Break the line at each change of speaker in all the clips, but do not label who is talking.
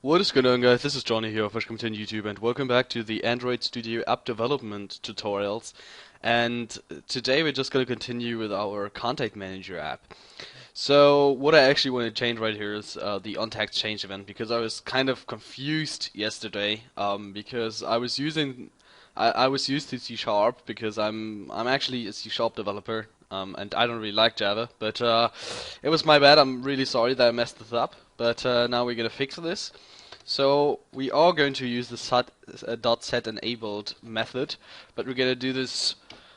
What is going on, guys? This is Johnny here of Welcome to YouTube, and welcome back to the Android Studio app development tutorials. And today we're just going to continue with our Contact Manager app. So what I actually want to change right here is the on-text change event, because I was kind of confused yesterday because I was used to C Sharp because I'm actually a C Sharp developer, and I don't really like Java, but it was my bad. I'm really sorry that I messed this up, but now we're gonna fix this. So we are going to use the .set enabled method, but we're gonna do this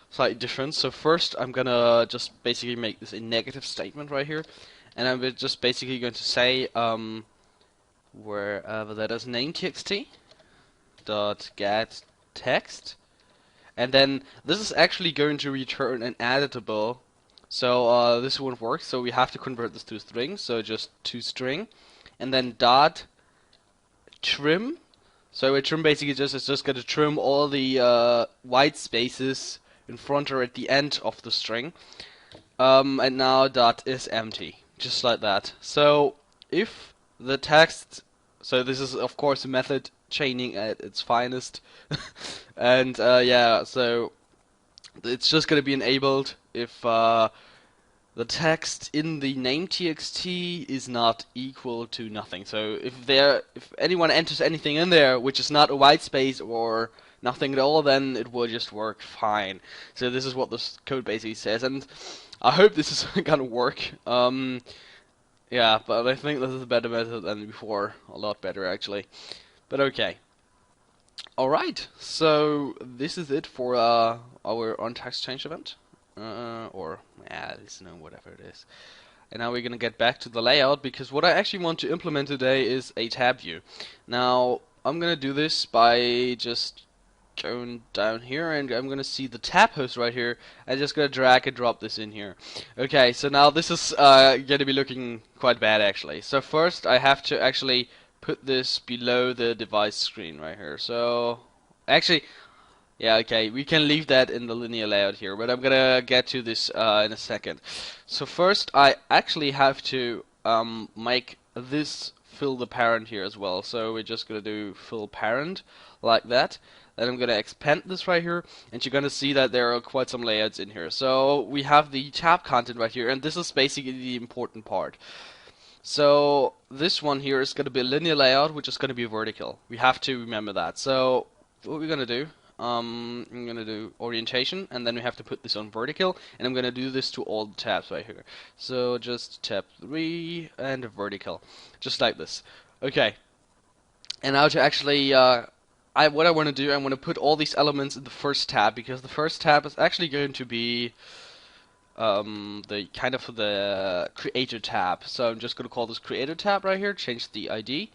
slightly different. So first I'm gonna just basically make this a negative statement right here, and I'm just basically going to say wherever that is name.txt dot get text, and then this is actually going to return an editable. So this won't work, so we have to convert this to a string, so just to string, and then dot trim. So a trim basically is just going to trim all the white spaces in front or at the end of the string. And now dot is empty, just like that. So if the text, so this is of course a method chaining at its finest, and yeah, so it's just going to be enabled if the text in the name.txt is not equal to nothing. So if anyone enters anything in there which is not a white space or nothing at all, then it will just work fine. So this is what this code basically says, and I hope this is gonna work. Yeah, but I think this is a better method than before, a lot better actually. But okay. Alright, so this is it for our on-text change event. Or, yeah, whatever it is. And now we're gonna get back to the layout, because what I actually want to implement today is a tab view. Now, I'm gonna do this by just going down here, and I'm gonna see the tab host right here. I'm just gonna drag and drop this in here. Okay, so now this is gonna be looking quite bad actually. So first I have to actually put this below the device screen right here. So actually, yeah, okay, we can leave that in the linear layout here, but I'm gonna get to this in a second. So first I actually have to make this fill the parent here as well. So we're just gonna do fill parent like that. Then I'm gonna expand this right here, and you're gonna see that there are quite some layouts in here. So we have the tab content right here, and this is basically the important part. So this one here is going to be a linear layout, which is going to be vertical. We have to remember that. So what we're going to do, I'm going to do orientation, and then we have to put this on vertical, and I'm going to do this to all the tabs right here. So just tab 3 and vertical, just like this. Okay, and now to actually, what I want to do, I want to put all these elements in the first tab, because the first tab is actually going to be the kind of the creator tab. So I'm just going to call this creator tab right here, change the ID,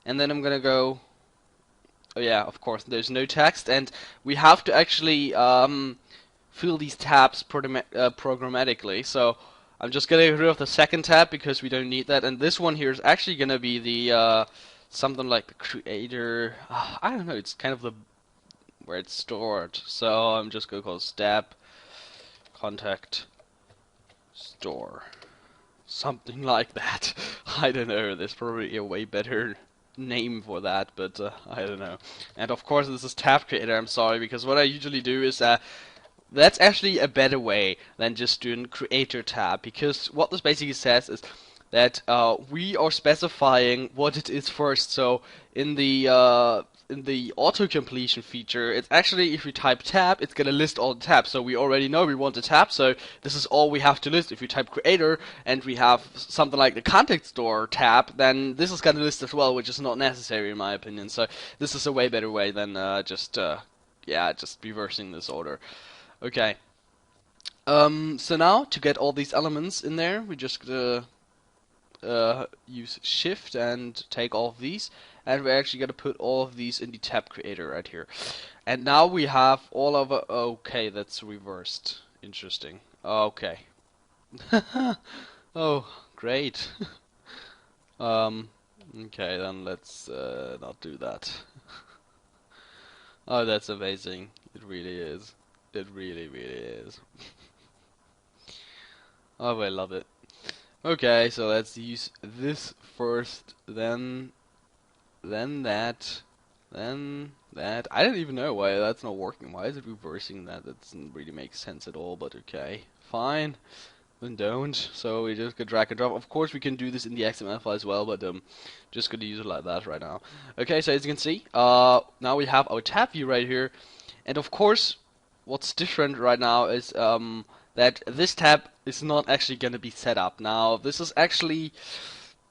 and then I'm going to go, oh yeah, of course, there's no text, and we have to actually fill these tabs programmatically. So I'm just going to get rid of the second tab because we don't need that, and this one here is actually going to be the something like the creator, I don't know, it's kind of the where it's stored. So I'm just going to call step contact store, something like that. I don't know, there's probably a way better name for that, but I don't know. And of course this is tab creator, I'm sorry, because what I usually do is that's actually a better way than just doing creator tab, because what this basically says is that we are specifying what it is first. So in the auto completion feature, it's actually, if we type tab, it's gonna list all the tabs. So we already know we want a tab, so this is all we have to list. If we type creator and we have something like the contact store tab, then this is gonna list as well, which is not necessary in my opinion. So this is a way better way than just reversing this order. Okay. So now to get all these elements in there, we just use shift and take all of these, and we're actually going to put all of these in the tab creator right here. And now we have all of okay, that's reversed. Interesting. Okay. Oh, great. um okay, then let's not do that. Oh, that's amazing. It really is. It really, really is. Oh, I love it. Okay, so let's use this first, then then that, then that. I don't even know why that's not working. Why is it reversing that? That doesn't really make sense at all, but okay. Fine. Then don't. So we just gonna drag and drop. Of course we can do this in the XML file as well, but just gonna use it like that right now. Okay, so as you can see, now we have our tab view right here, and of course, what's different right now is that this tab is not actually gonna be set up. Now this is actually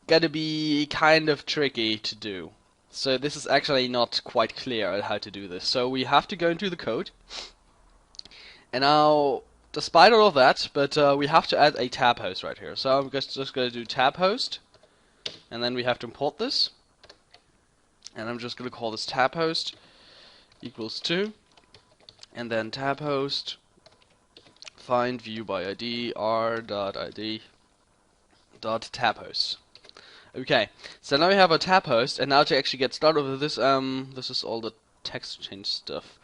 gonna be kind of tricky to do. So this is actually not quite clear how to do this. So we have to go into the code, and now, despite all of that, but we have to add a tab host right here. So I'm just going to do tab host, and then we have to import this. And I'm just going to call this tab host equals to, and then tab host find view by ID r.id dot tab host. Okay, so now we have a tab host, and now to actually get started with this, this is all the text change stuff.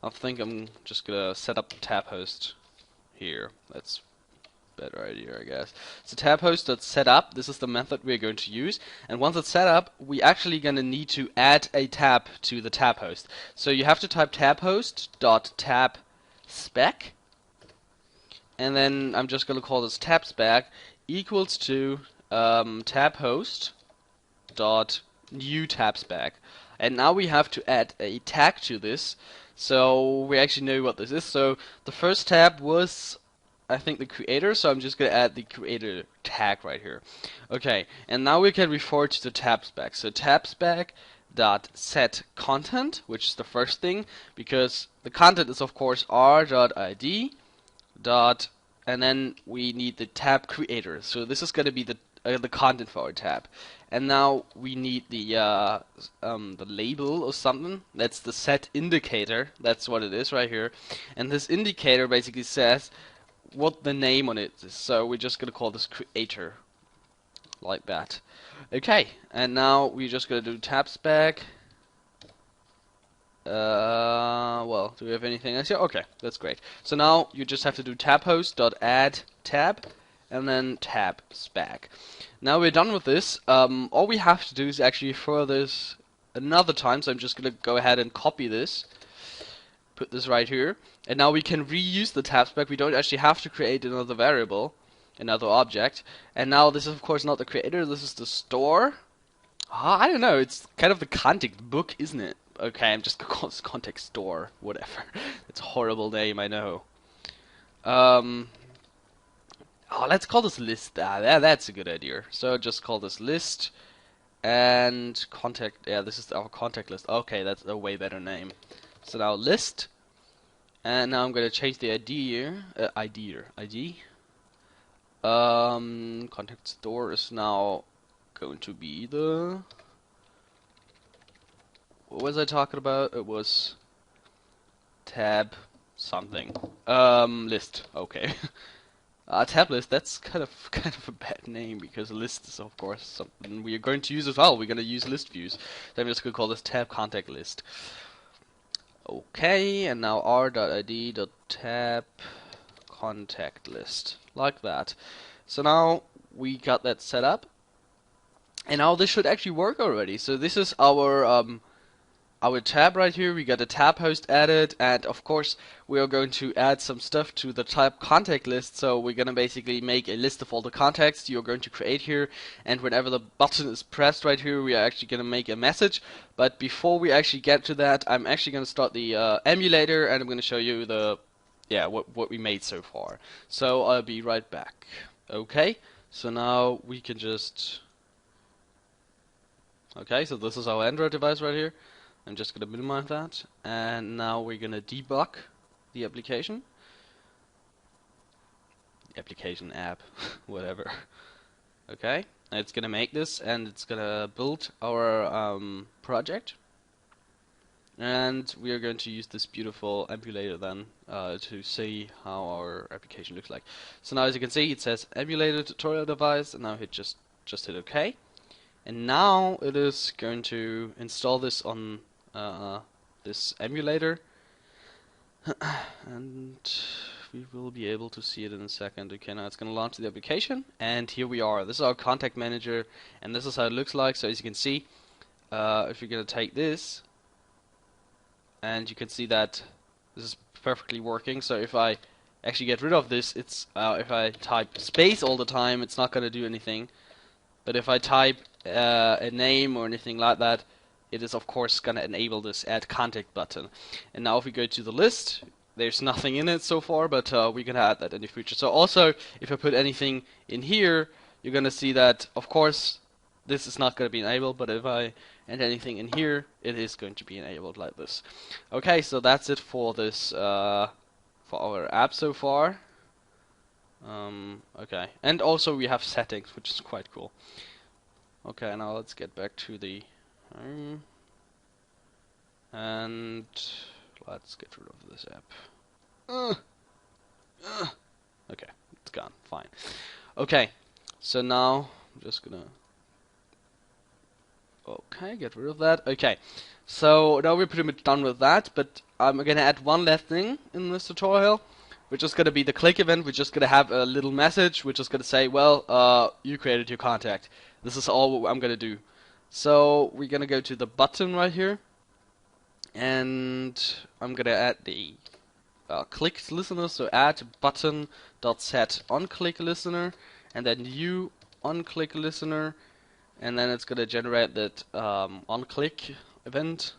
I think I'm just gonna set up the tab host here. That's a better idea, I guess. So tab host.setup, this is the method we're going to use, and once it's set up, we actually gonna need to add a tab to the tab host. So you have to type tab host.tab spec, and then I'm just gonna call this tab spec equals to tab host dot new tab spec, and now we have to add a tag to this. So we actually know what this is. So the first tab was, I think, the creator, so I'm just going to add the creator tag right here. Okay, and now we can refer to the tab spec. So tab spec dot set content, which is the first thing, because the content is of course r.id dot, and then we need the tab creator. So this is going to be the content for our tab. And now we need the label or something. That's the set indicator. That's what it is right here. And this indicator basically says what the name on it is. So we're just gonna call this creator, like that. Okay. And now we're just gonna do tab spec. Well, do we have anything else here? Okay, that's great. So now you just have to do tab host dot add tab, and then tab spec. Now we're done with this. All we have to do is actually refer this another time, so I'm just going to go ahead and copy this, put this right here, and now we can reuse the tab spec. We don't actually have to create another variable, another object, and now this is of course not the creator, this is the store. I don't know, it's kind of the context book, isn't it? Okay, I'm just going to call this context store, whatever. It's a horrible name, I know. Oh, let's call this list. That's a good idea. So just call this list and contact. Yeah, this is our contact list. Okay, that's a way better name. So now list, and now I'm gonna change the ID here. ID. Contact store is now going to be the. What was I talking about? It was tab something. List. Okay. Tab list, that's kind of a bad name, because a list is of course something we are going to use as well. We're going to use list views. So I'm just going to call this tab contact list. Okay, and now r.id.tab contact list, like that. So now we got that set up, and now this should actually work already. So this is our tab right here. We got a tab host added, and of course we are going to add some stuff to the tab contact list. So we're going to basically make a list of all the contacts you're going to create here, and whenever the button is pressed right here, we are actually going to make a message. But before we actually get to that, I'm actually going to start the emulator, and I'm going to show you the what we made so far. So I'll be right back. Okay, so now we can just so this is our Android device right here. I'm just going to minimize that, and now we're going to debug the application. Application app, whatever. Okay, and it's going to make this, and it's going to build our project. And we are going to use this beautiful emulator then to see how our application looks like. So now as you can see, it says emulator tutorial device, and now hit just hit OK. And now it is going to install this on this emulator, and we will be able to see it in a second. Okay, now it's going to launch the application, and here we are. This is our contact manager, and this is how it looks like. So as you can see, if you're gonna take this, and you can see that this is perfectly working. So if I actually get rid of this, it's if I type space all the time, it's not gonna do anything. But if I type a name or anything like that, it is of course gonna enable this add contact button. And now if we go to the list, there's nothing in it so far, but we're gonna add that in the future. So also, if I put anything in here, you're gonna see that of course this is not gonna be enabled, but if I enter anything in here, it is going to be enabled like this. Okay, so that's it for this for our app so far. Okay, and also we have settings, which is quite cool. Okay, now let's get back to the home, and let's get rid of this app. Okay, it's gone. Fine. Okay, so now I'm just gonna get rid of that. Okay, so now we're pretty much done with that, but I'm gonna add one last thing in this tutorial. We're just gonna be the click event. We're just gonna have a little message. We're just gonna say, well, you created your contact. This is all I'm gonna do. So we're gonna go to the button right here, and I'm gonna add the clicked listener. So add button dot set on click listener, and then new on click listener, and then it's gonna generate that on click event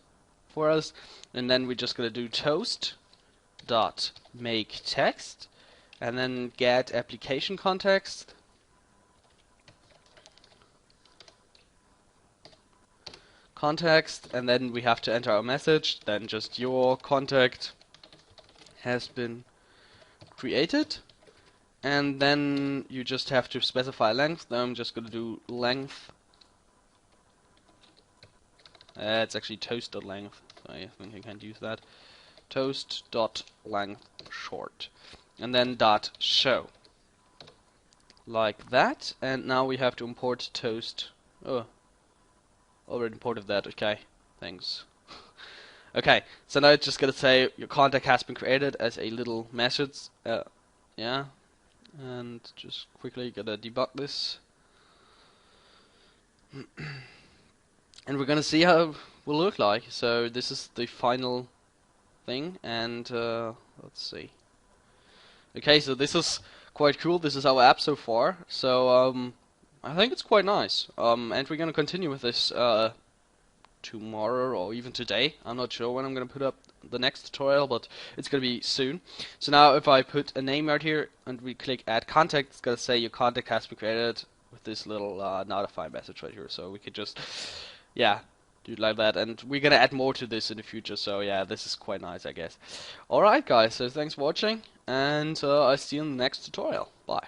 for us, and then we're just gonna do toast dot make text, and then get application context, and then we have to enter our message. Then just your contact has been created, and then you just have to specify length. Now I'm just gonna do length. It's actually toast.length, so I think I can't use that. Toast.length short, and then dot show, like that. And now we have to import toast. Oh, already imported that. Okay, thanks. Okay, so now it's just gonna say your contact has been created as a little message. Yeah, and just quickly gonna debug this. And we're gonna see how it will look like. So this is the final thing, and let's see. Okay, so this is quite cool. This is our app so far. So I think it's quite nice. And we're gonna continue with this tomorrow or even today. I'm not sure when I'm gonna put up the next tutorial, but it's gonna be soon. So now if I put a name right here and we click add contact, it's gonna say your contact has been created with this little notify message right here. So we could just do it like that, and we're gonna add more to this in the future. So yeah, this is quite nice, I guess. Alright guys, so thanks for watching, and I'll see you in the next tutorial. Bye.